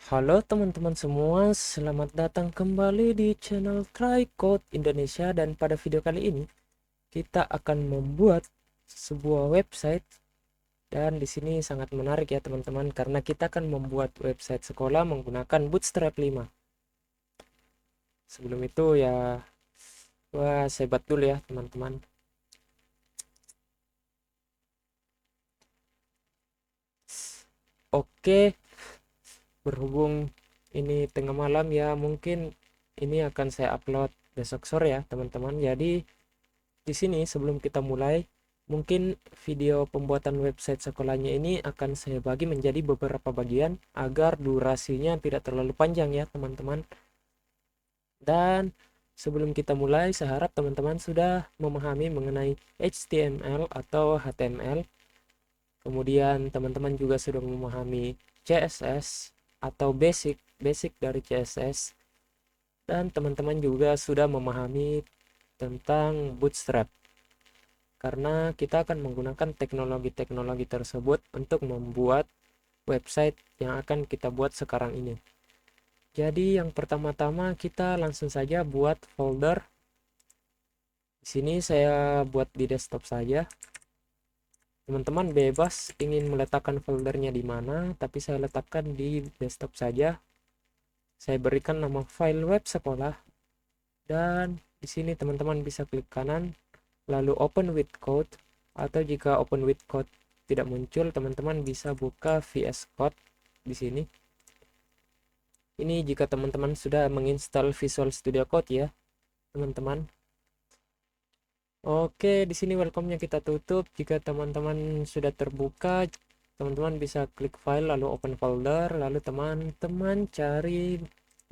Halo teman-teman semua, selamat datang kembali di channel Try Code Indonesia, dan pada video kali ini kita akan membuat sebuah website. Dan di sini sangat menarik ya teman-teman, karena kita akan membuat website sekolah menggunakan Bootstrap 5. Sebelum itu ya, wah, sebat dulu ya teman-teman. Oke, berhubung ini tengah malam ya, mungkin ini akan saya upload besok sore ya teman-teman. Jadi di sini sebelum kita mulai, mungkin video pembuatan website sekolahnya ini akan saya bagi menjadi beberapa bagian agar durasinya tidak terlalu panjang ya teman-teman. Dan sebelum kita mulai, saya harap teman-teman sudah memahami mengenai HTML atau HTML. Kemudian teman-teman juga sudah memahami CSS atau basic dari CSS. Dan teman-teman juga sudah memahami tentang Bootstrap, karena kita akan menggunakan teknologi-teknologi tersebut untuk membuat website yang akan kita buat sekarang ini. Jadi yang pertama-tama kita langsung saja buat folder. Di sini saya buat di desktop saja. Teman-teman bebas ingin meletakkan foldernya di mana, tapi saya letakkan di desktop saja. Saya berikan nama file web sekolah, dan di sini teman-teman bisa klik kanan lalu open with code, atau jika open with code tidak muncul, teman-teman bisa buka VS Code di sini. Ini jika teman-teman sudah menginstal Visual Studio Code ya, teman-teman. Oke, di sini welcome-nya kita tutup. Jika teman-teman sudah terbuka, teman-teman bisa klik file lalu open folder, lalu teman-teman cari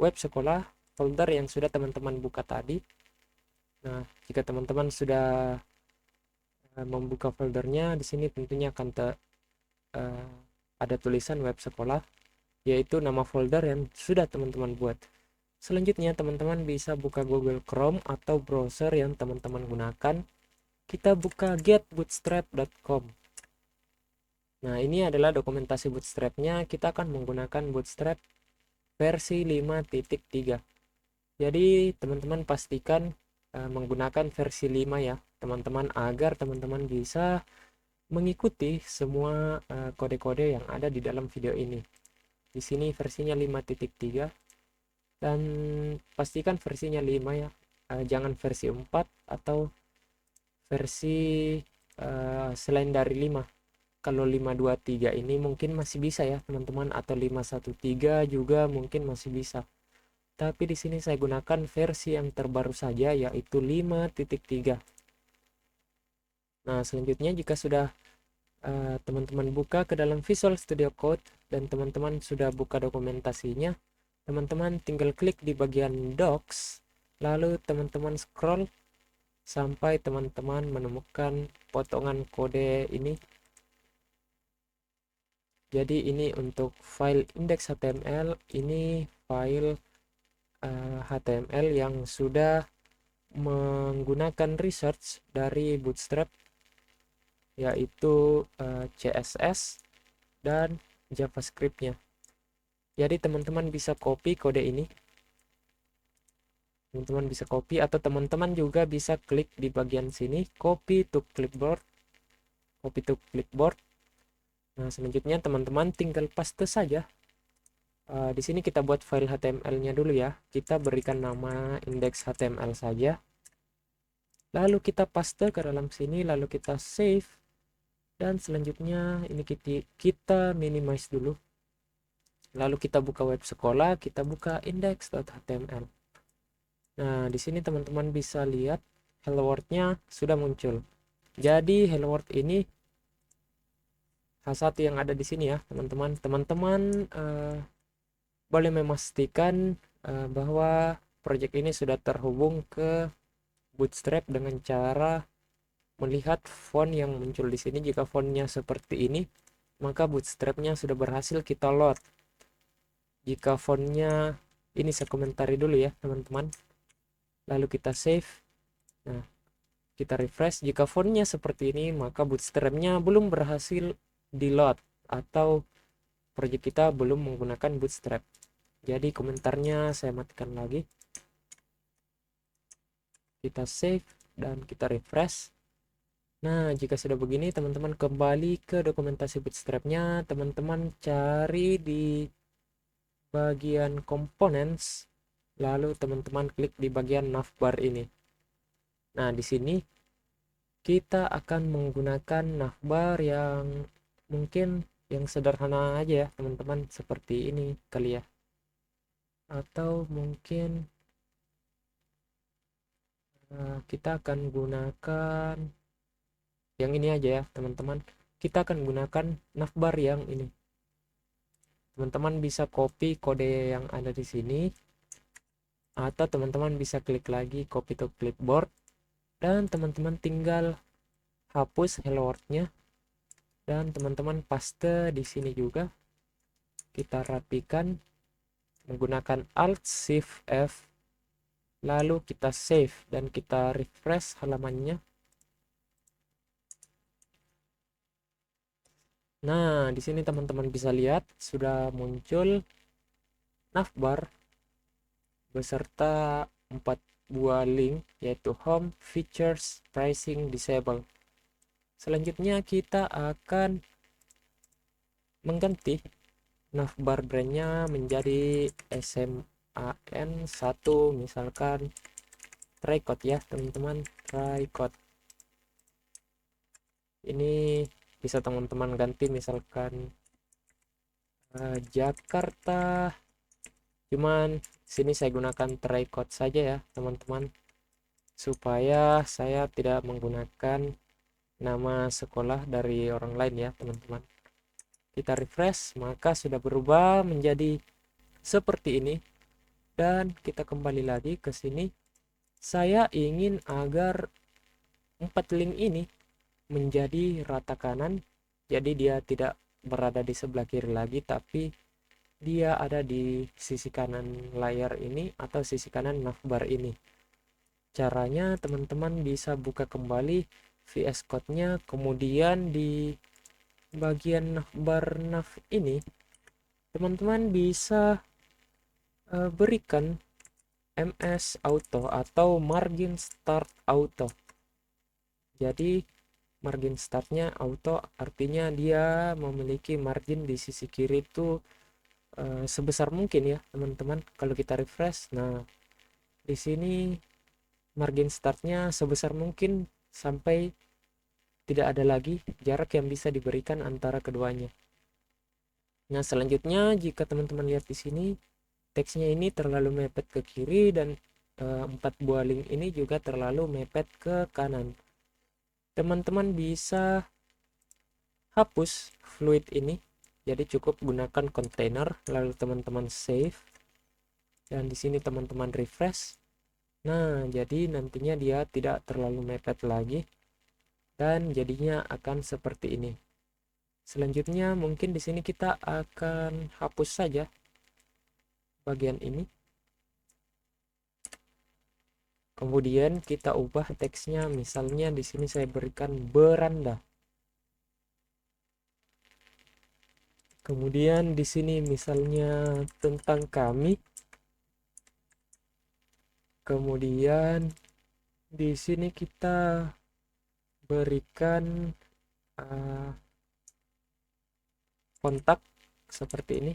web sekolah, folder yang sudah teman-teman buka tadi. Nah, jika teman-teman sudah membuka foldernya, di sini tentunya akan ada tulisan web sekolah, yaitu nama folder yang sudah teman-teman buat. Selanjutnya teman-teman bisa buka Google Chrome atau browser yang teman-teman gunakan. Kita buka getbootstrap.com. Nah, ini adalah dokumentasi Bootstrapnya. Kita akan menggunakan Bootstrap versi 5.3. Jadi teman-teman pastikan menggunakan versi 5 ya teman-teman, agar teman-teman bisa mengikuti semua kode-kode yang ada di dalam video ini. Di sini versinya 5.3, dan pastikan versinya 5 ya. Jangan versi 4 atau versi selain dari 5. Kalau 5.2.3 ini mungkin masih bisa ya teman-teman, atau 5.1.3 juga mungkin masih bisa. Tapi di sini saya gunakan versi yang terbaru saja, yaitu 5.3. Nah, selanjutnya jika sudah teman-teman buka ke dalam Visual Studio Code dan teman-teman sudah buka dokumentasinya, teman-teman tinggal klik di bagian Docs, lalu teman-teman scroll sampai teman-teman menemukan potongan kode ini. Jadi ini untuk file index.html, ini file HTML yang sudah menggunakan research dari Bootstrap, yaitu CSS dan JavaScript-nya. Jadi teman-teman bisa copy kode ini. Teman-teman bisa copy, atau teman-teman juga bisa klik di bagian sini, copy to clipboard. Copy to clipboard. Nah, selanjutnya teman-teman tinggal paste saja. Di sini kita buat file HTML-nya dulu ya. Kita berikan nama index.html saja. Lalu kita paste ke dalam sini, lalu kita save. Dan selanjutnya ini kita minimize dulu. Lalu kita buka web sekolah, kita buka index.html. Nah, di sini teman-teman bisa lihat hello world-nya sudah muncul. Jadi hello world ini H1 yang ada di sini ya, teman-teman. Teman-teman boleh memastikan bahwa project ini sudah terhubung ke Bootstrap dengan cara melihat font yang muncul di sini. Jika fontnya seperti ini, maka Bootstrapnya sudah berhasil kita load. Jika fontnya ini, saya komentari dulu ya teman-teman, lalu kita save. Nah, kita refresh. Jika fontnya seperti ini, maka Bootstrapnya belum berhasil di load atau project kita belum menggunakan Bootstrap. Jadi komentarnya saya matikan lagi. Kita save dan kita refresh. Nah, jika sudah begini, teman-teman kembali ke dokumentasi Bootstrap-nya. Teman-teman cari di bagian components, lalu teman-teman klik di bagian navbar ini. Nah, di sini kita akan menggunakan navbar yang mungkin yang sederhana aja ya, teman-teman, seperti ini kali ya. Atau mungkin kita akan gunakan yang ini aja ya, teman-teman. Kita akan gunakan navbar yang ini. Teman-teman bisa copy kode yang ada di sini, atau teman-teman bisa klik lagi copy to clipboard, dan teman-teman tinggal hapus hello world-nya, dan teman-teman paste di sini juga. Kita rapikan menggunakan Alt Shift F, lalu kita save dan kita refresh halamannya. Nah, di sini teman-teman bisa lihat sudah muncul navbar beserta 4 buah link, yaitu home, features, pricing, disable. Selanjutnya kita akan mengganti navbar brandnya menjadi SMAN1, misalkan Tricot ya teman-teman, Tricot. Ini bisa teman-teman ganti misalkan Jakarta, cuman sini saya gunakan Tricot saja ya teman-teman, supaya saya tidak menggunakan nama sekolah dari orang lain ya teman-teman. Kita refresh, maka sudah berubah menjadi seperti ini. Dan kita kembali lagi ke sini. Saya ingin agar 4 link ini menjadi rata kanan, jadi dia tidak berada di sebelah kiri lagi, tapi dia ada di sisi kanan layar ini atau sisi kanan navbar ini. Caranya teman-teman bisa buka kembali VS Code-nya, kemudian di bagian navbar nav ini teman-teman bisa berikan MS Auto atau Margin Start Auto. Jadi margin startnya auto artinya dia memiliki margin di sisi kiri itu sebesar mungkin ya teman-teman. Kalau kita refresh, nah di sini margin startnya sebesar mungkin sampai tidak ada lagi jarak yang bisa diberikan antara keduanya. Nah, selanjutnya jika teman-teman lihat di sini teksnya ini terlalu mepet ke kiri dan 4 buah link ini juga terlalu mepet ke kanan. Teman-teman bisa hapus fluid ini, jadi cukup gunakan container, lalu teman-teman save, dan di sini teman-teman refresh. Nah, jadi nantinya dia tidak terlalu mepet lagi dan jadinya akan seperti ini. Selanjutnya mungkin di sini kita akan hapus saja bagian ini. Kemudian kita ubah teksnya, misalnya di sini saya berikan beranda. Kemudian di sini misalnya tentang kami. Kemudian di sini kita berikan kontak seperti ini.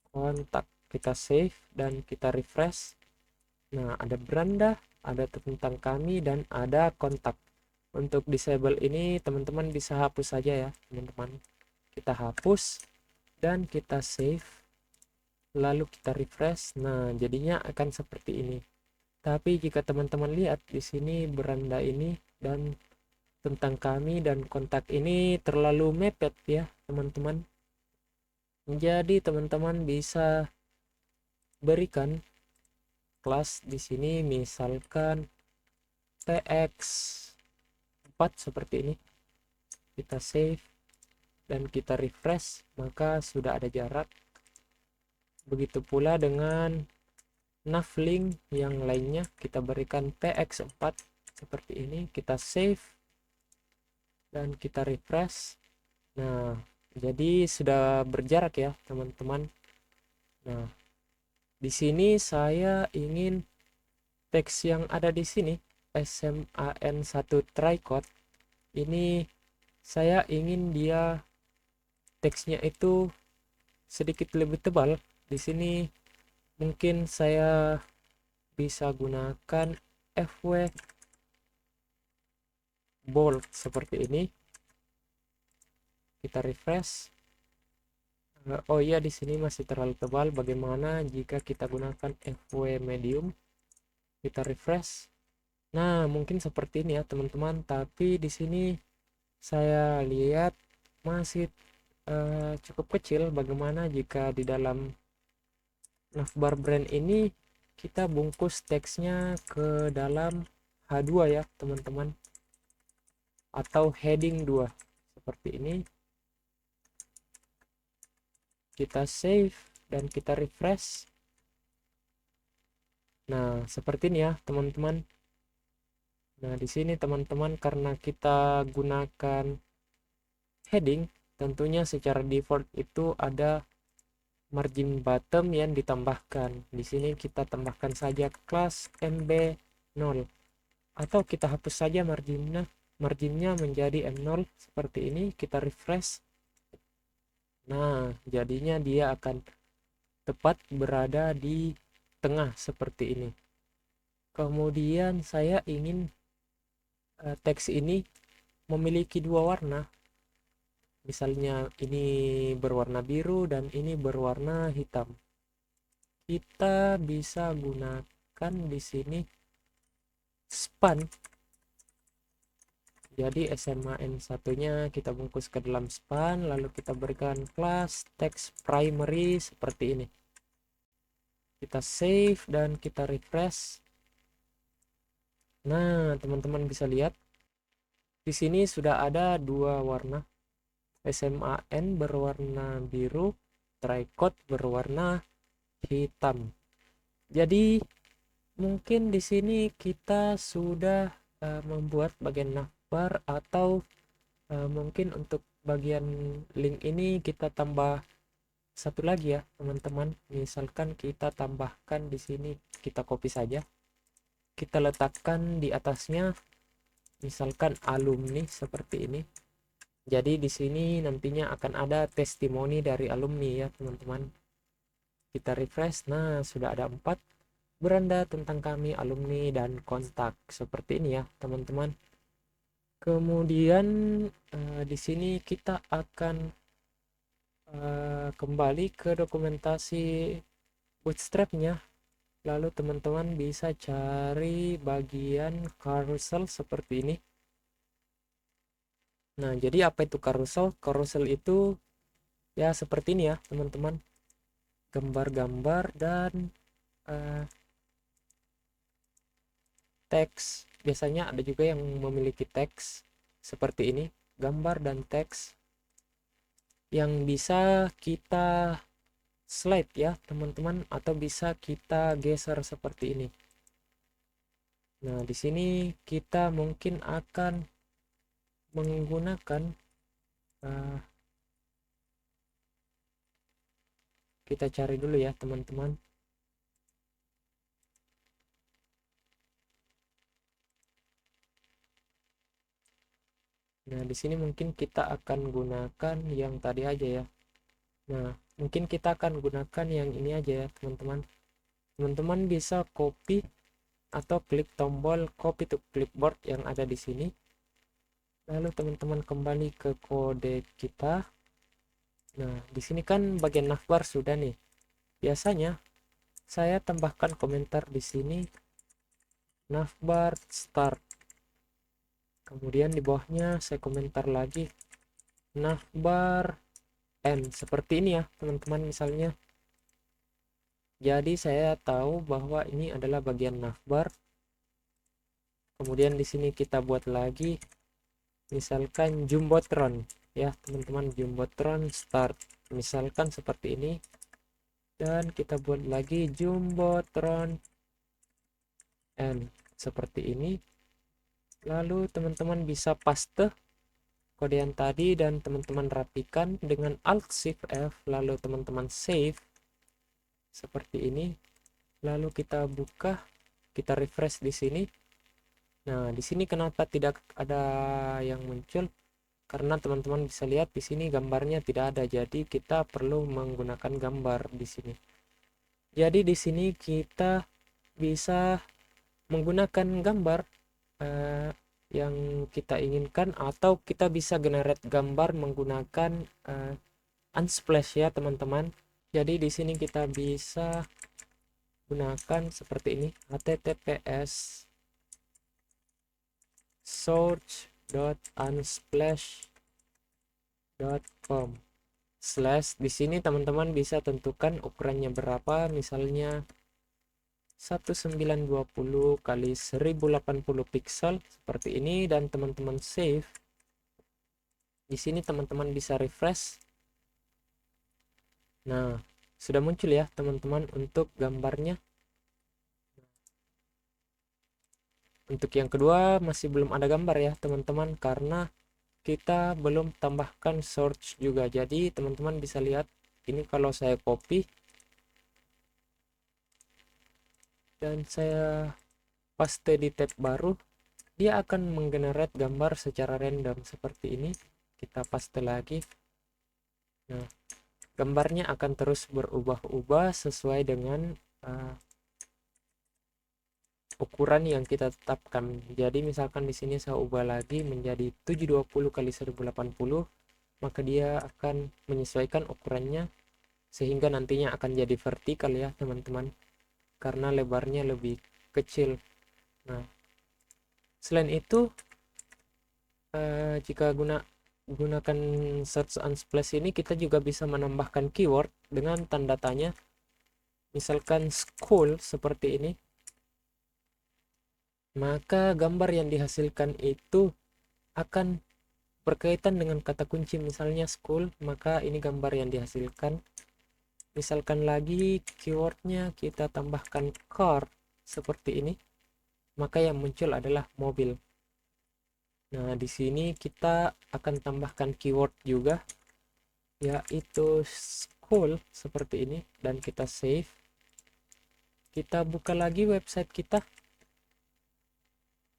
Kontak, kita save dan kita refresh. Nah, ada beranda, ada tentang kami, dan ada kontak. Untuk disable ini teman-teman bisa hapus saja ya teman-teman. Kita hapus dan kita save, lalu kita refresh. Nah, jadinya akan seperti ini. Tapi jika teman-teman lihat di sini beranda ini dan tentang kami dan kontak ini terlalu mepet ya teman-teman. Jadi teman-teman bisa berikan kelas di sini misalkan tx4 seperti ini. Kita save dan kita refresh, maka sudah ada jarak. Begitu pula dengan navlink yang lainnya, kita berikan tx4 seperti ini. Kita save dan kita refresh. Nah, Jadi sudah berjarak ya teman-teman. Nah, di sini saya ingin teks yang ada di sini SMAN1 tricot ini, saya ingin dia teksnya itu sedikit lebih tebal. Di sini mungkin saya bisa gunakan FW bold seperti ini. Kita refresh. Oh iya, di sini masih terlalu tebal. Bagaimana jika kita gunakan FW medium? Kita refresh. Nah, mungkin seperti ini ya teman-teman. Tapi di sini saya lihat masih cukup kecil. Bagaimana jika di dalam navbar brand ini kita bungkus teksnya ke dalam H2 ya teman-teman, atau heading 2 seperti ini. Kita save dan kita refresh. Nah, seperti ini ya teman-teman. Nah, di sini teman-teman, karena kita gunakan heading, tentunya secara default itu ada margin bottom yang ditambahkan. Di sini kita tambahkan saja kelas MB0, atau kita hapus saja marginnya menjadi M0 seperti ini. Kita refresh. Nah, jadinya dia akan tepat berada di tengah seperti ini. Kemudian saya ingin teks ini memiliki dua warna. Misalnya ini berwarna biru dan ini berwarna hitam. Kita bisa gunakan di sini span. Jadi SMAN satunya kita bungkus ke dalam span, lalu kita berikan kelas text primary seperti ini. Kita save dan kita refresh. Nah, teman-teman bisa lihat di sini sudah ada dua warna. SMAN berwarna biru, tricot berwarna hitam. Jadi mungkin di sini kita sudah membuat bagian navbar, atau mungkin untuk bagian link ini kita tambah satu lagi ya teman-teman. Misalkan kita tambahkan di sini, kita copy saja, kita letakkan di atasnya misalkan alumni seperti ini. Jadi di sini nantinya akan ada testimoni dari alumni ya teman-teman. Kita refresh. Nah, sudah ada 4 beranda tentang kami alumni dan kontak seperti ini ya teman-teman. Kemudian di sini kita akan kembali ke dokumentasi bootstrapnya. Lalu teman-teman bisa cari bagian carousel seperti ini. Nah, jadi apa itu carousel? Carousel itu ya seperti ini ya teman-teman, gambar-gambar dan teks. Biasanya ada juga yang memiliki teks seperti ini, gambar dan teks yang bisa kita slide ya teman-teman, atau bisa kita geser seperti ini. Nah, di sini kita mungkin akan menggunakan kita cari dulu ya teman-teman. Nah, di sini mungkin kita akan gunakan yang tadi aja ya. Nah, mungkin kita akan gunakan yang ini aja ya teman-teman. Teman-teman bisa copy atau klik tombol copy to clipboard yang ada di sini. Lalu teman-teman kembali ke kode kita. Nah, di sini kan bagian navbar sudah nih. Biasanya saya tambahkan komentar di sini navbar start. Kemudian di bawahnya saya komentar lagi navbar end seperti ini ya teman-teman misalnya. Jadi saya tahu bahwa ini adalah bagian navbar. Kemudian di sini kita buat lagi misalkan jumbotron ya teman-teman, jumbotron start misalkan seperti ini, dan kita buat lagi jumbotron end seperti ini. Lalu teman-teman bisa paste kode yang tadi dan teman-teman rapikan dengan Alt Shift F, lalu teman-teman save seperti ini. Lalu kita buka, kita refresh di sini. Nah, di sini kenapa tidak ada yang muncul? Karena teman-teman bisa lihat di sini gambarnya tidak ada. Jadi kita perlu menggunakan gambar di sini. Jadi di sini kita bisa menggunakan gambar yang kita inginkan, atau kita bisa generate gambar menggunakan Unsplash ya teman-teman. Jadi di sini kita bisa gunakan seperti ini, https source.unsplash.com slash. Di sini teman-teman bisa tentukan ukurannya berapa, misalnya 1920 kali 1080 pixel seperti ini, dan teman-teman save. Di sini teman-teman bisa refresh. Nah, sudah muncul ya teman-teman untuk gambarnya. Untuk yang kedua masih belum ada gambar ya teman-teman, karena kita belum tambahkan source juga. Jadi teman-teman bisa lihat ini, kalau saya copy dan saya paste di tab baru, dia akan menggenerate gambar secara random seperti ini. Kita paste lagi. Nah, gambarnya akan terus berubah-ubah sesuai dengan ukuran yang kita tetapkan. Jadi misalkan di sini saya ubah lagi menjadi 720 kali 1080, maka dia akan menyesuaikan ukurannya sehingga nantinya akan jadi vertikal ya teman-teman, karena lebarnya lebih kecil. Nah, selain itu jika gunakan search Unsplash ini, kita juga bisa menambahkan keyword dengan tanda tanya, misalkan school seperti ini. Maka gambar yang dihasilkan itu akan berkaitan dengan kata kunci, misalnya school, maka ini gambar yang dihasilkan. Misalkan lagi keywordnya kita tambahkan car seperti ini, maka yang muncul adalah mobil. Nah, di sini kita akan tambahkan keyword juga, yaitu school seperti ini, dan kita save. Kita buka lagi website kita.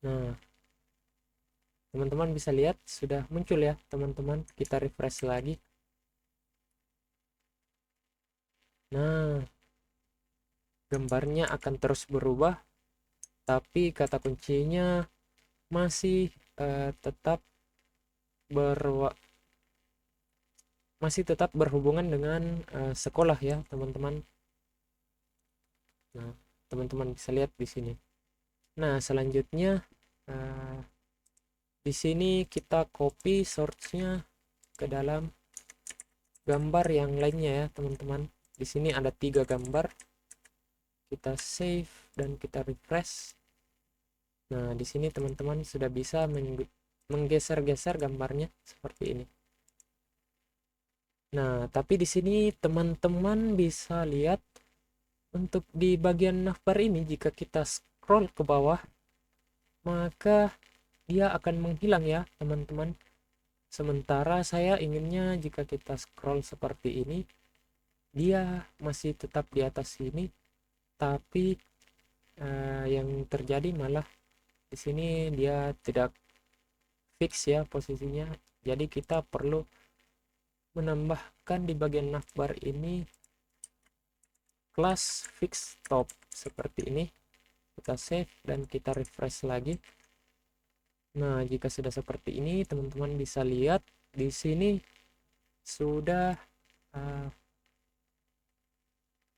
Nah, teman-teman bisa lihat sudah muncul ya teman-teman. Kita refresh lagi. Nah, gambarnya akan terus berubah, tapi kata kuncinya masih tetap berhubungan dengan sekolah ya teman-teman. Nah, teman-teman bisa lihat di sini. Nah, selanjutnya di sini kita copy source-nya ke dalam gambar yang lainnya ya teman-teman. Di sini ada 3 gambar. Kita save dan kita refresh. Nah, di sini teman-teman sudah bisa menggeser-geser gambarnya seperti ini. Nah, tapi di sini teman-teman bisa lihat untuk di bagian navbar ini, jika kita scroll ke bawah, maka dia akan menghilang ya teman-teman. Sementara saya inginnya jika kita scroll seperti ini, dia masih tetap di atas sini, tapi yang terjadi malah di sini dia tidak fix ya posisinya. Jadi kita perlu menambahkan di bagian navbar ini kelas fix top seperti ini. Kita save dan kita refresh lagi. Nah, jika sudah seperti ini, teman-teman bisa lihat di sini sudah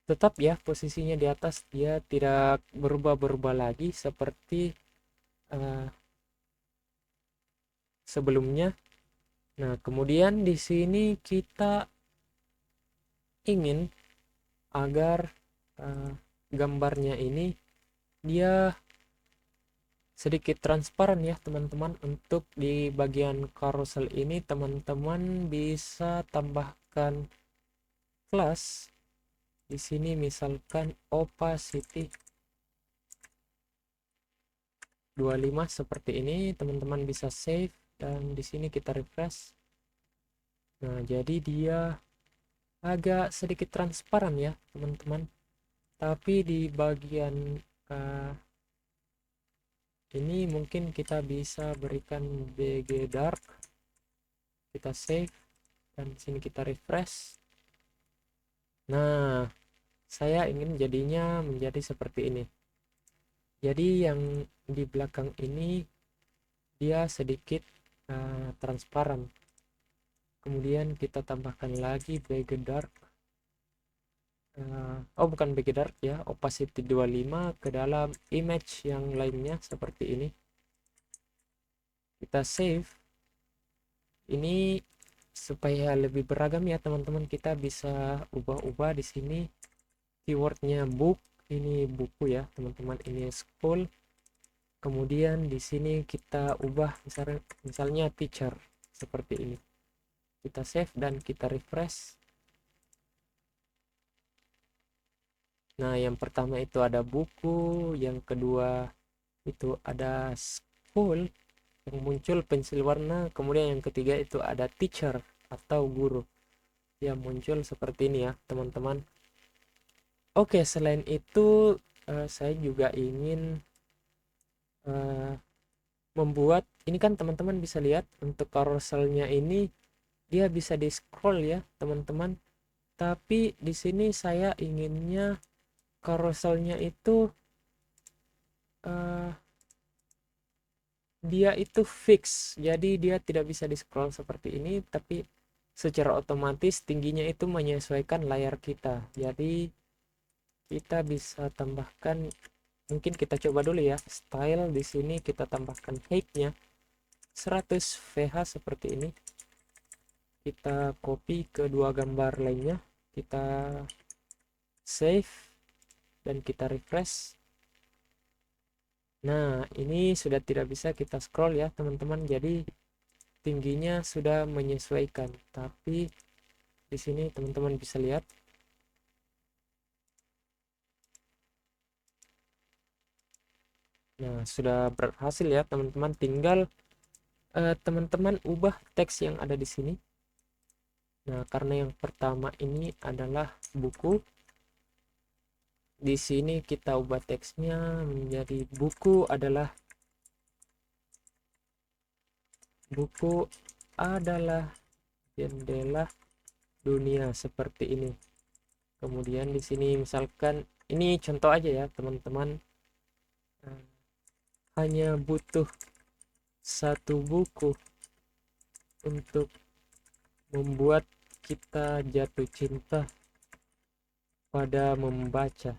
tetap ya posisinya di atas, dia tidak berubah-berubah lagi seperti sebelumnya. Nah, kemudian di sini kita ingin agar gambarnya ini dia sedikit transparan ya teman-teman. Untuk di bagian carousel ini teman-teman bisa tambahkan kelas di sini, misalkan opacity 25 seperti ini. Teman-teman bisa save dan di sini kita refresh. Nah, jadi dia agak sedikit transparan ya teman-teman, tapi di bagian ini mungkin kita bisa berikan BG dark. Kita save dan di sini kita refresh. Nah, saya ingin jadinya menjadi seperti ini. Jadi yang di belakang ini dia sedikit transparan. Kemudian kita tambahkan lagi BG dark. Oh bukan BG dark ya, opacity 25 ke dalam image yang lainnya seperti ini. Kita save. Ini supaya lebih beragam ya teman-teman, kita bisa ubah-ubah di sini keywordnya book, ini buku ya teman-teman, ini school. Kemudian di sini kita ubah misalnya teacher seperti ini. Kita save dan kita refresh. Nah, yang pertama itu ada buku, yang kedua itu ada school yang muncul pensil warna, kemudian yang ketiga itu ada teacher atau guru yang muncul seperti ini ya teman-teman. Oke, selain itu saya juga ingin membuat ini, kan teman-teman bisa lihat untuk carouselnya ini dia bisa di scroll ya teman-teman, tapi di sini saya inginnya carouselnya itu dia itu fix, jadi dia tidak bisa di scroll seperti ini, tapi secara otomatis tingginya itu menyesuaikan layar kita. Jadi kita bisa tambahkan, mungkin kita coba dulu ya, style. Di sini kita tambahkan height-nya 100 VH seperti ini. Kita copy ke dua gambar lainnya, kita save dan kita refresh. Nah, ini sudah tidak bisa kita scroll ya teman-teman, jadi tingginya sudah menyesuaikan. Tapi di sini teman-teman bisa lihat. Nah, sudah berhasil ya teman-teman. Tinggal teman-teman ubah teks yang ada di sini. Nah, karena yang pertama ini adalah buku, di sini kita ubah teksnya menjadi buku adalah jendela dunia seperti ini. Kemudian di sini misalkan ini contoh aja ya teman-teman, hanya butuh satu buku untuk membuat kita jatuh cinta pada membaca.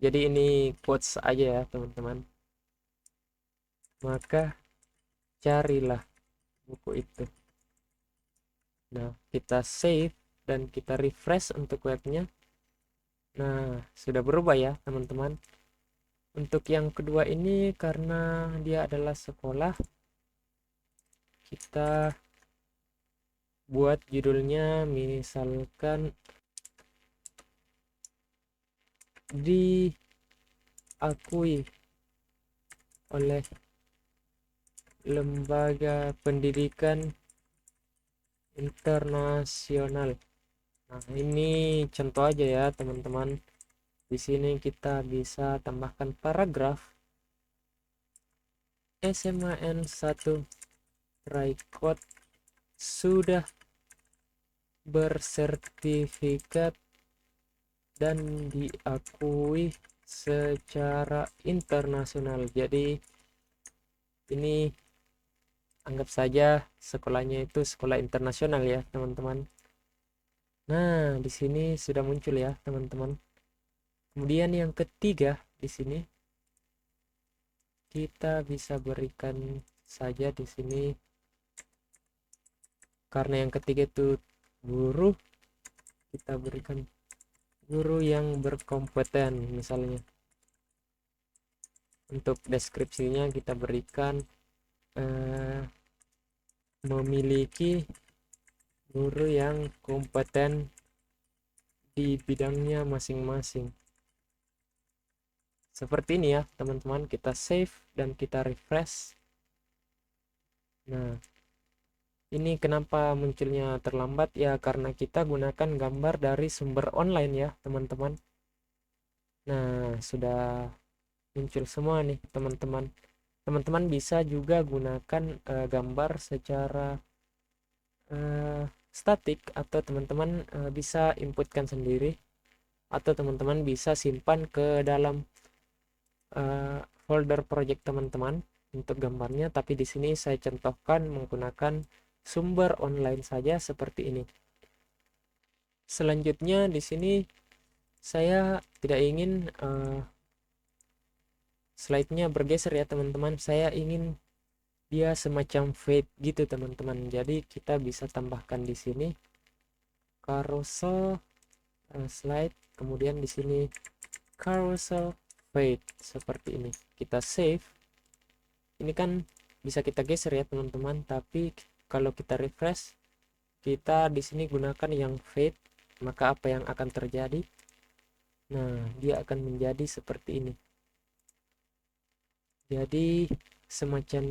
Jadi ini quotes aja ya teman-teman. Maka carilah buku itu. Nah, kita save dan kita refresh untuk webnya. Nah, sudah berubah ya teman-teman. Untuk yang kedua ini karena dia adalah sekolah, kita buat judulnya misalkan diakui oleh lembaga pendidikan internasional. Nah, ini contoh aja ya teman-teman. Di sini kita bisa tambahkan paragraf. SMAN 1 Raikot sudah bersertifikat dan diakui secara internasional. Jadi ini anggap saja sekolahnya itu sekolah internasional ya teman-teman. Nah, di sini sudah muncul ya teman-teman. Kemudian yang ketiga di sini kita bisa berikan saja di sini, karena yang ketiga itu guru, kita berikan guru yang berkompeten misalnya. Untuk deskripsinya kita berikan memiliki guru yang kompeten di bidangnya masing-masing. Seperti ini ya teman-teman, kita save dan kita refresh. Nah, Ini kenapa munculnya terlambat ya, karena kita gunakan gambar dari sumber online ya teman-teman. Nah, sudah muncul semua nih teman-teman. Teman-teman bisa juga gunakan gambar secara statik, atau teman-teman bisa inputkan sendiri, atau teman-teman bisa simpan ke dalam folder project teman-teman untuk gambarnya. Tapi di sini saya contohkan menggunakan sumber online saja seperti ini. Selanjutnya di sini saya tidak ingin slide-nya bergeser ya teman-teman. Saya ingin dia semacam fade gitu teman-teman. Jadi kita bisa tambahkan di sini carousel slide, kemudian di sini carousel fade seperti ini. Kita save. Ini kan bisa kita geser ya teman-teman, tapi kalau kita refresh, kita di sini gunakan yang fade, maka apa yang akan terjadi? Nah, dia akan menjadi seperti ini. Jadi semacam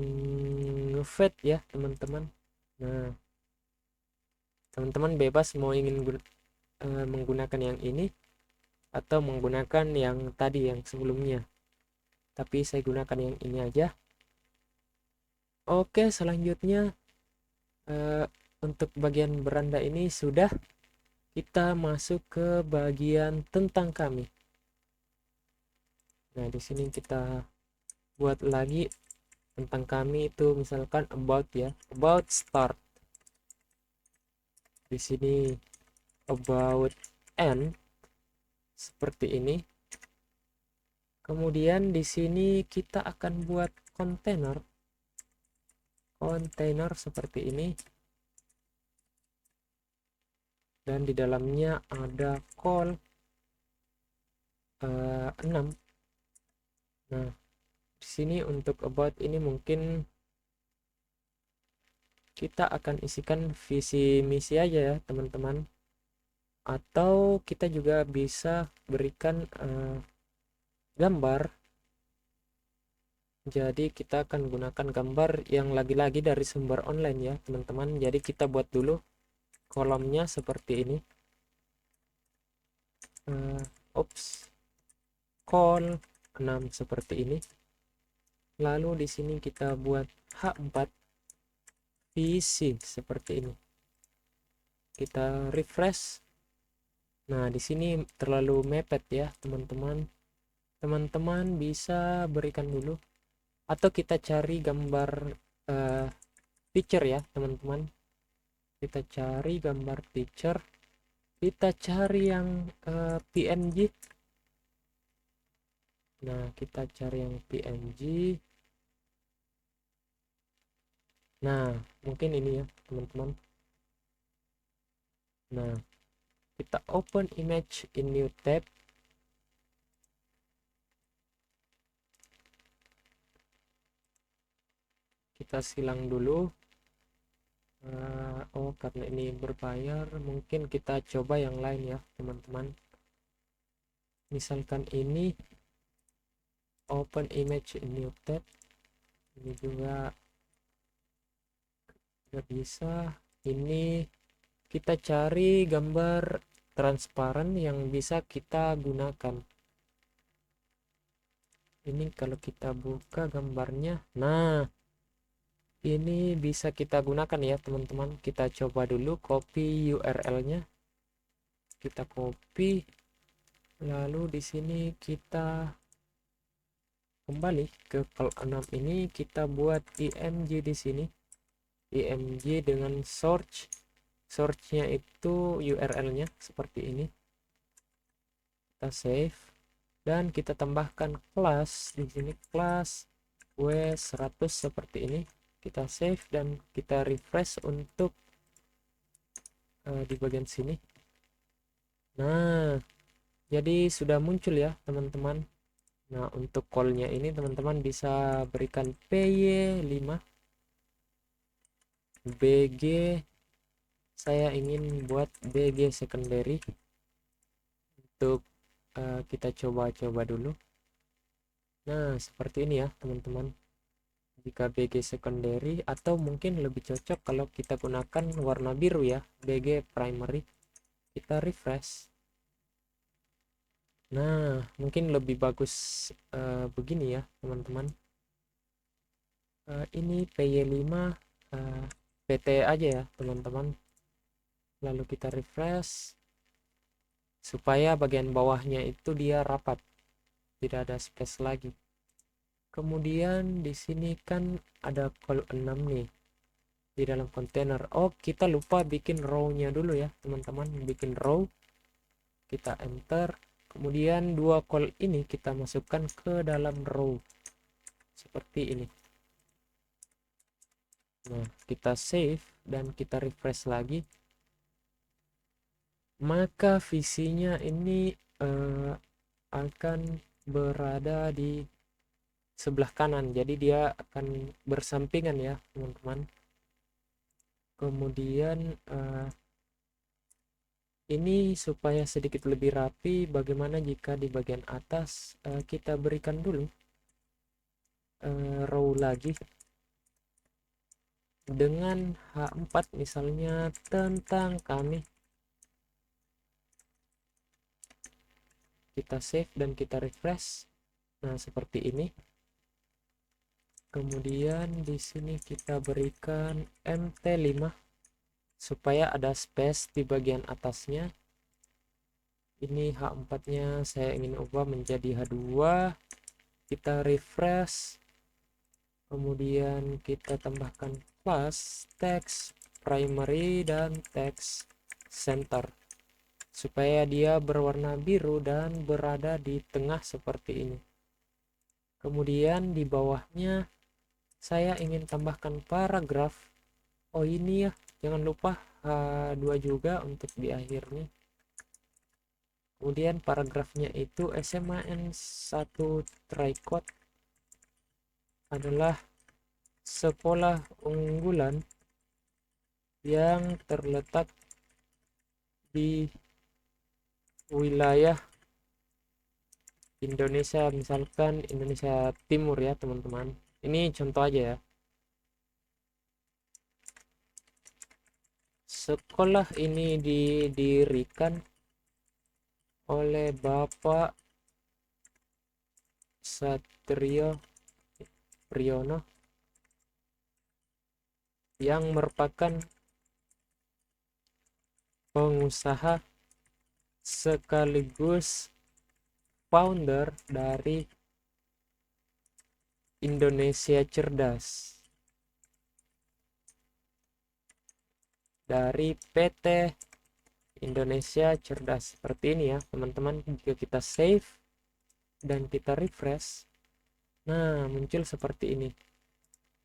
ngefade ya teman-teman. Nah, teman-teman bebas mau ingin menggunakan yang ini atau menggunakan yang tadi yang sebelumnya, tapi saya gunakan yang ini aja. Oke, selanjutnya untuk bagian beranda ini sudah. Kita masuk ke bagian tentang kami. Nah, di sini kita buat lagi tentang kami, itu misalkan about ya, about start. Di sini about end seperti ini. Kemudian di sini kita akan buat kontainer seperti ini, dan di dalamnya ada call 6. Nah, di sini untuk about ini mungkin kita akan isikan visi misi aja ya teman-teman, atau kita juga bisa berikan gambar. Jadi kita akan gunakan gambar yang lagi-lagi dari sumber online ya teman-teman. Jadi kita buat dulu kolomnya seperti ini. Call 6 seperti ini. Lalu di sini kita buat H4 visi seperti ini. Kita refresh. Nah, di sini terlalu mepet ya teman-teman. Teman-teman bisa berikan dulu, atau kita cari gambar picture ya teman-teman. Kita cari gambar picture, kita cari yang PNG. Nah, kita cari yang PNG. Nah, mungkin ini ya teman-teman. Nah, kita open image in new tab. Kita silang dulu. Oh, karena ini berbayar, mungkin kita coba yang lain ya teman-teman. Misalkan ini open image in new tab. Ini juga nggak bisa. Ini kita cari gambar transparan yang bisa kita gunakan. Ini kalau kita buka gambarnya, nah ini bisa kita gunakan ya teman-teman. Kita coba dulu copy URL-nya. Kita copy, lalu di sini kita kembali ke file 6 ini, kita buat img di sini. Img dengan source-nya itu URL-nya seperti ini. Kita save dan kita tambahkan kelas di sini, kelas w100 seperti ini. Kita save dan kita refresh untuk di bagian sini. Nah, jadi sudah muncul ya teman-teman. Nah, untuk call-nya ini teman-teman bisa berikan py5 bg. Saya ingin buat bg secondary. Untuk kita coba-coba dulu. Nah, seperti ini ya teman-teman. jika BG secondary, atau mungkin lebih cocok kalau kita gunakan warna biru ya, BG primary. Kita refresh. Nah, mungkin lebih bagus begini ya teman-teman. Ini PY5 PT aja ya teman-teman. Lalu kita refresh supaya bagian bawahnya itu dia rapat, tidak ada space lagi. Kemudian di sini kan ada col 6 nih di dalam kontainer. Oh, kita lupa bikin row-nya dulu ya teman-teman. Bikin row, kita enter, kemudian dua col ini kita masukkan ke dalam row seperti ini. Nah, kita save dan kita refresh lagi, maka visinya ini akan berada di sebelah kanan, jadi dia akan bersampingan ya teman-teman. Kemudian ini supaya sedikit lebih rapi, bagaimana jika di bagian atas kita berikan dulu row lagi dengan H4 misalnya tentang kami. Kita save dan kita refresh. Nah, seperti ini. Kemudian di sini kita berikan MT5 supaya ada space di bagian atasnya. Ini H4-nya saya ingin ubah menjadi H2. Kita refresh. Kemudian kita tambahkan class text primary dan text center supaya dia berwarna biru dan berada di tengah seperti ini. Kemudian di bawahnya saya ingin tambahkan paragraf. Oh, ini ya, jangan lupa H2 juga untuk di akhirnya. Kemudian paragrafnya itu SMAN1 Tricot adalah sekolah unggulan yang terletak di wilayah Indonesia, misalkan Indonesia Timur ya teman-teman. Ini contoh aja ya. Sekolah ini didirikan oleh Bapak Satrio Priyono yang merupakan pengusaha sekaligus founder dari Indonesia Cerdas, dari PT Indonesia Cerdas. Seperti ini ya teman-teman. Jika kita save dan kita refresh, nah muncul seperti ini.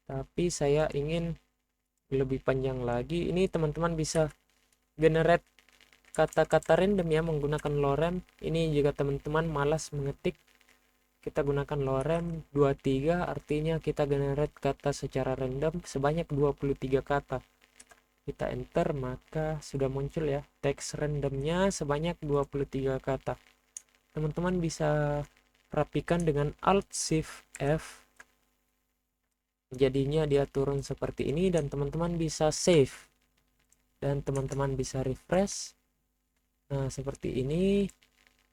Tapi saya ingin lebih panjang lagi. Ini teman-teman bisa generate kata-kata random ya menggunakan lorem. Ini jika teman-teman malas mengetik, kita gunakan lorem 23, artinya kita generate kata secara random sebanyak 23 kata. Kita enter, maka sudah muncul ya teks randomnya sebanyak 23 kata. Teman-teman bisa rapikan dengan Alt Shift F, jadinya dia turun seperti ini, dan teman-teman bisa save dan teman-teman bisa refresh. Nah, seperti ini.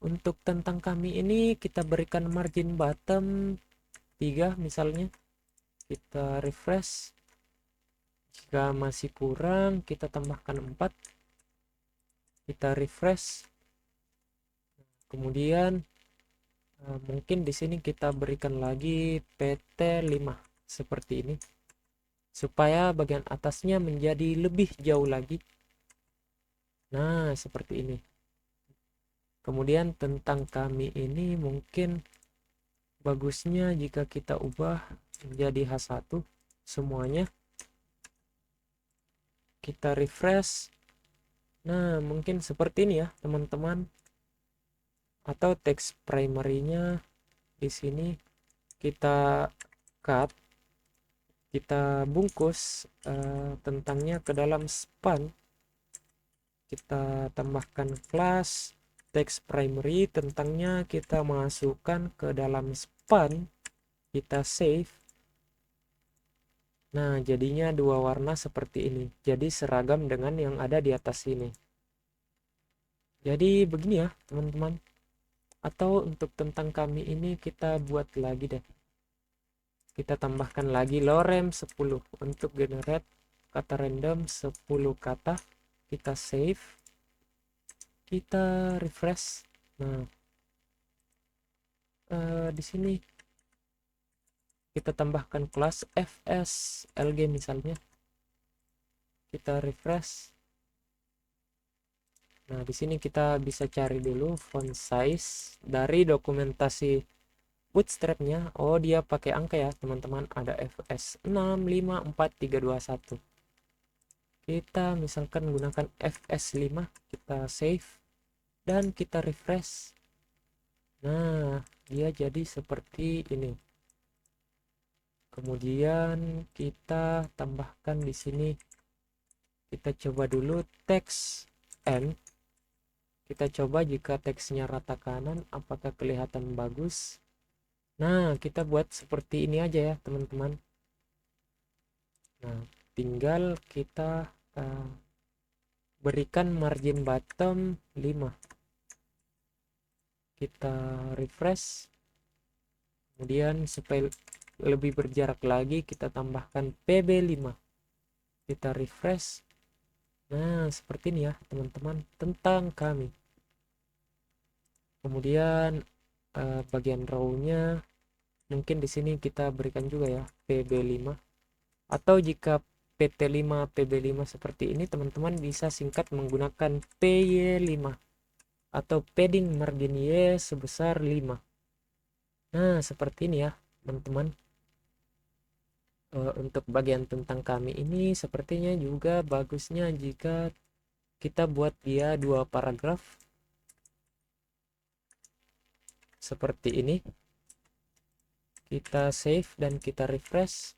Untuk tentang kami ini kita berikan margin bottom 3 misalnya. Kita refresh. Jika masih kurang, kita tambahkan 4. Kita refresh. Kemudian mungkin di sini kita berikan lagi PT5 seperti ini supaya bagian atasnya menjadi lebih jauh lagi. Nah, seperti ini. Kemudian tentang kami ini mungkin bagusnya jika kita ubah menjadi H1 semuanya. Kita refresh. Nah, mungkin seperti ini ya teman-teman. Atau teks primary-nya di sini kita cut, kita bungkus tentangnya ke dalam span. Kita tambahkan class teks primary, tentangnya kita masukkan ke dalam span. Kita save. Nah, jadinya dua warna seperti ini. Jadi seragam dengan yang ada di atas ini. Jadi begini ya, teman-teman. Atau untuk tentang kami ini kita buat lagi deh. Kita tambahkan lagi lorem 10 untuk generate kata random 10 kata. Kita save, kita refresh. Nah, di sini kita tambahkan kelas fslg misalnya. Kita refresh. Nah, di sini kita bisa cari dulu font size dari dokumentasi Bootstrap-nya. Oh, dia pakai angka ya, teman-teman. Ada fs 6, 5, 4, 3, 2, 1. Kita misalkan gunakan fs 5, kita save dan kita refresh. Nah, dia jadi seperti ini. Kemudian kita tambahkan di sini. Kita coba dulu teks N. Kita coba jika teksnya rata kanan, apakah kelihatan bagus? Nah, kita buat seperti ini aja ya, teman-teman. Nah, tinggal kita berikan margin bottom 5. Kita refresh. Kemudian supaya lebih berjarak lagi, kita tambahkan PB5. Kita refresh. Nah, seperti ini ya, teman-teman, tentang kami. Kemudian bagian row-nya mungkin di sini kita berikan juga ya PB5, atau jika PT5 PB5 seperti ini, teman-teman bisa singkat menggunakan PY5 atau padding margin Y sebesar 5. Nah, seperti ini ya, teman-teman. Untuk bagian tentang kami ini sepertinya juga bagusnya jika kita buat dia 2 paragraf seperti ini. Kita save dan kita refresh.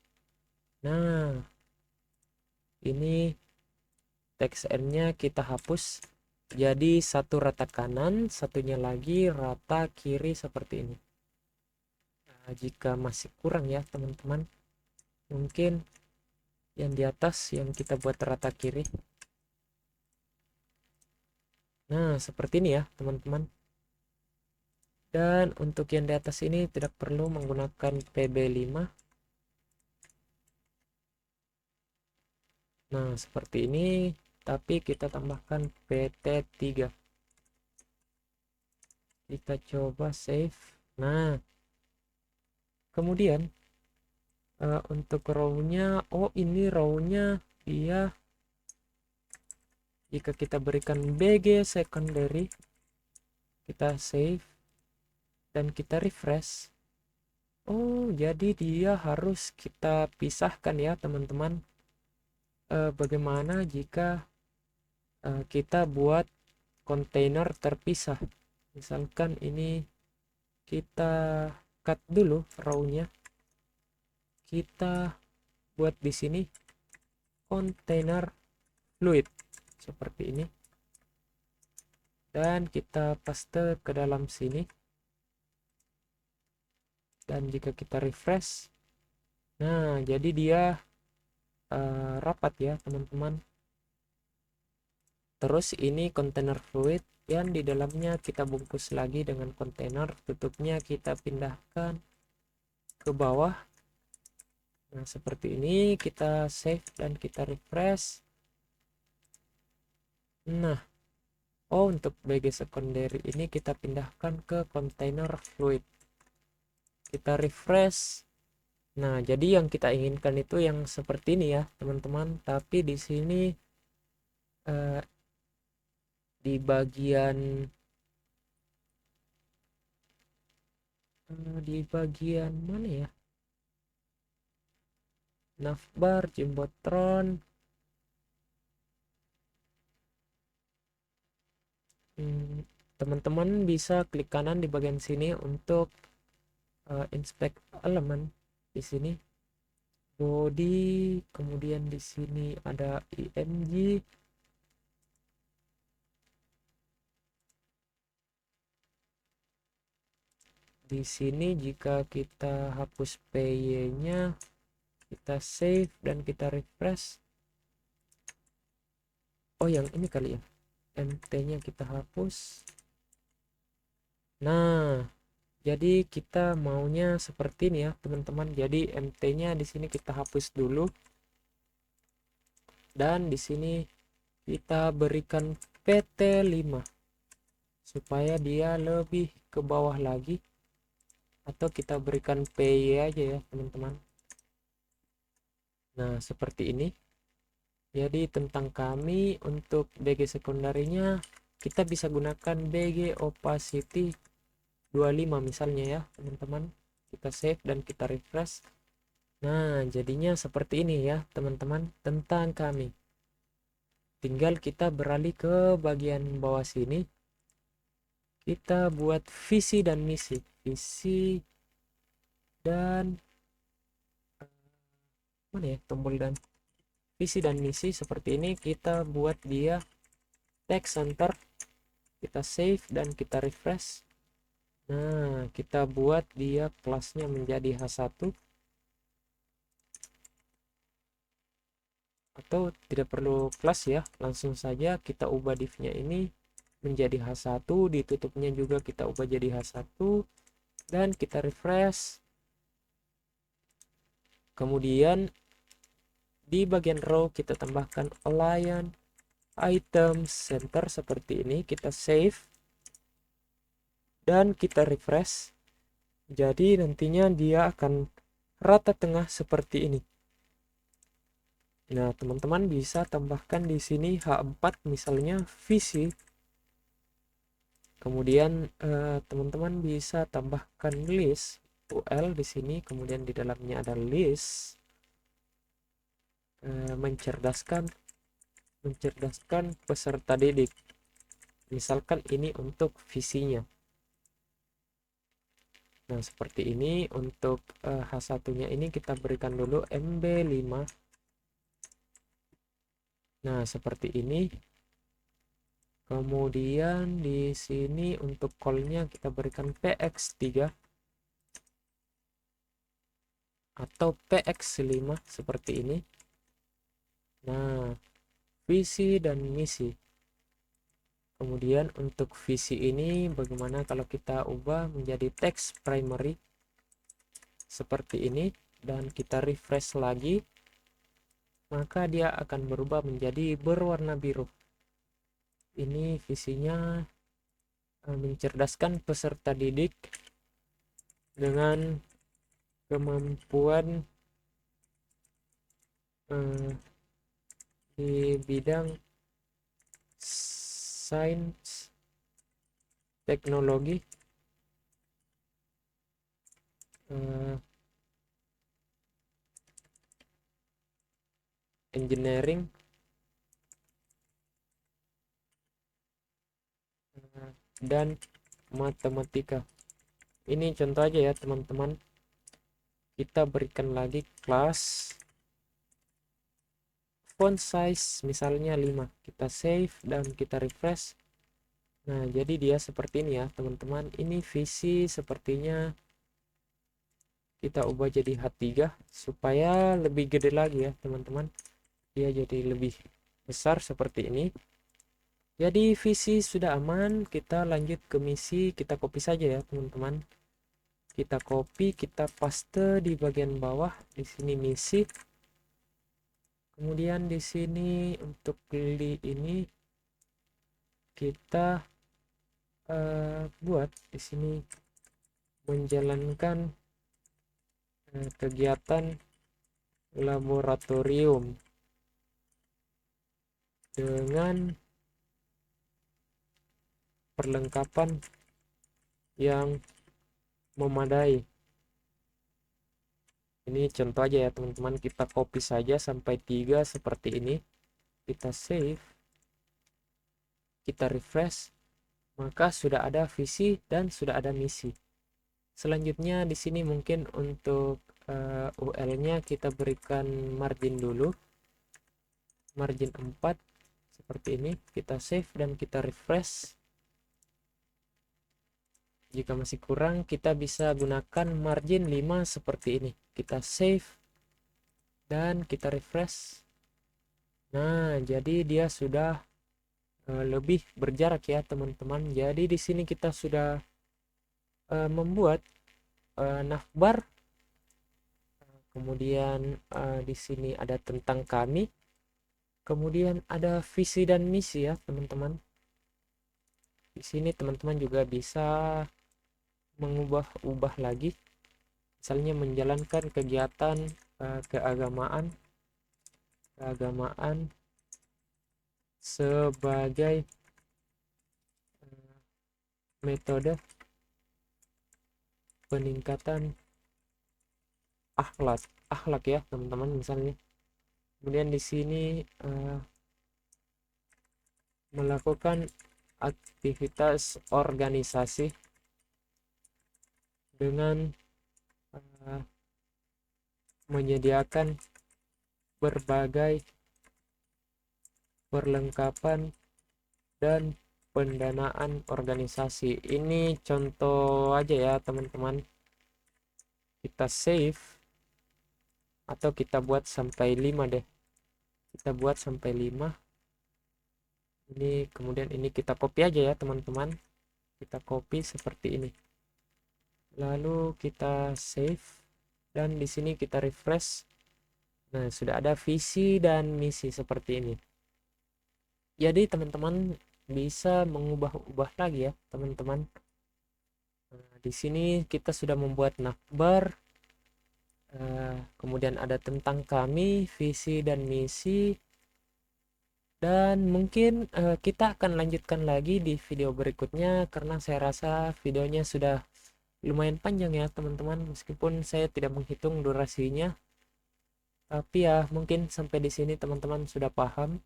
Nah, ini teks N-nya kita hapus. Jadi satu rata kanan, satunya lagi rata kiri seperti ini. Nah, jika masih kurang ya, teman-teman, mungkin yang di atas yang kita buat rata kiri. Nah, seperti ini ya, teman-teman. Dan untuk yang di atas ini tidak perlu menggunakan PB5. Nah, seperti ini, tapi kita tambahkan PT3. Kita coba save. Nah, kemudian untuk row-nya, oh ini row-nya dia jika kita berikan BG secondary, kita save dan kita refresh. Oh, jadi dia harus kita pisahkan ya, teman-teman. Bagaimana jika kita buat kontainer terpisah? Misalkan ini kita cut dulu row-nya. Kita buat di sini kontainer fluid seperti ini. Dan kita paste ke dalam sini. Dan jika kita refresh, nah jadi dia rapat ya, teman-teman. Terus ini kontainer fluid yang di dalamnya kita bungkus lagi dengan kontainer, tutupnya kita pindahkan ke bawah. Nah, seperti ini kita save dan kita refresh. Nah, oh untuk BG secondary ini kita pindahkan ke kontainer fluid. Kita refresh. Nah, jadi yang kita inginkan itu yang seperti ini ya, teman-teman. Tapi di sini di bagian mana ya? Navbar, Jumbotron. Teman-teman bisa klik kanan di bagian sini untuk inspect elemen. Di sini body, kemudian di sini ada img. Di sini jika kita hapus py-nya, kita save dan kita refresh. Oh, yang ini kali ya, mt nya kita hapus. Nah, jadi kita maunya seperti ini ya teman-teman. Jadi mt nya di sini kita hapus dulu, dan di sini kita berikan pt5 supaya dia lebih ke bawah lagi, atau kita berikan py aja ya teman-teman. Nah, seperti ini. Jadi tentang kami untuk BG sekunderinya, kita bisa gunakan BG opacity 25 misalnya ya teman-teman. Kita save dan kita refresh. Nah, jadinya seperti ini ya teman-teman tentang kami. Tinggal kita beralih ke bagian bawah sini. Kita buat visi dan misi. Visi dan mana ya, tombol dan visi dan misi seperti ini. Kita buat dia text center. Kita save dan kita refresh. Nah, kita buat dia kelasnya menjadi H1, atau tidak perlu kelas ya, langsung saja kita ubah divnya ini menjadi H1, ditutupnya juga kita ubah jadi H1, dan kita refresh. Kemudian di bagian row kita tambahkan align item center seperti ini, kita save dan kita refresh. Jadi nantinya dia akan rata tengah seperti ini. Nah, teman-teman bisa tambahkan di sini H4 misalnya visi. Kemudian teman-teman bisa tambahkan list UL di sini, kemudian di dalamnya ada list. Mencerdaskan peserta didik. Misalkan ini untuk visinya. Nah, seperti ini. Untuk H1-nya ini kita berikan dulu MB5. Nah, seperti ini. Kemudian di sini untuk call-nya kita berikan PX3 atau PX5 seperti ini. Nah, visi dan misi. Kemudian untuk visi ini bagaimana kalau kita ubah menjadi text primary seperti ini dan kita refresh lagi, maka dia akan berubah menjadi berwarna biru. Ini visinya mencerdaskan peserta didik dengan kemampuan di bidang sains, teknologi, engineering, dan matematika. Ini contoh aja ya teman-teman. Kita berikan lagi kelas font size misalnya 5. Kita save dan kita refresh. Nah, jadi dia seperti ini ya teman-teman. Ini visi sepertinya kita ubah jadi H3 supaya lebih gede lagi ya teman-teman. Dia jadi lebih besar seperti ini. Jadi visi sudah aman, kita lanjut ke misi. Kita copy saja ya teman-teman. Kita copy, kita paste di bagian bawah. Di sini misi. Kemudian di sini untuk beli ini kita buat di sini menjalankan kegiatan laboratorium dengan perlengkapan yang memadai. Ini contoh aja ya teman-teman, kita copy saja sampai 3 seperti ini. Kita save, kita refresh, maka sudah ada visi dan sudah ada misi. Selanjutnya di sini mungkin untuk UL-nya kita berikan margin dulu. Margin 4 seperti ini. Kita save dan kita refresh. Jika masih kurang, kita bisa gunakan margin 5 seperti ini. Kita save dan kita refresh. Nah, jadi dia sudah lebih berjarak ya teman-teman. Jadi di sini kita sudah membuat navbar. Kemudian di sini ada tentang kami. Kemudian ada visi dan misi ya teman-teman. Di sini teman-teman juga bisa mengubah-ubah lagi. Misalnya menjalankan kegiatan keagamaan sebagai metode peningkatan akhlak ya teman-teman misalnya. Kemudian di sini melakukan aktivitas organisasi dengan menyediakan berbagai perlengkapan dan pendanaan organisasi. Ini contoh aja ya teman-teman. Kita save atau kita buat sampai 5 deh. Kita buat sampai 5. Ini kemudian ini kita copy aja ya teman-teman. Kita copy seperti ini. Lalu kita save dan di sini kita refresh. Nah, sudah ada visi dan misi seperti ini. Jadi teman-teman bisa mengubah-ubah lagi ya teman-teman. Nah, di sini kita sudah membuat navbar. Kemudian ada tentang kami, visi dan misi. Dan mungkin kita akan lanjutkan lagi di video berikutnya karena saya rasa videonya sudah lumayan panjang ya teman-teman, meskipun saya tidak menghitung durasinya. Tapi ya mungkin sampai di sini teman-teman sudah paham.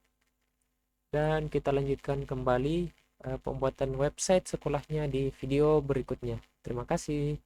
Dan kita lanjutkan kembali pembuatan website sekolahnya di video berikutnya. Terima kasih.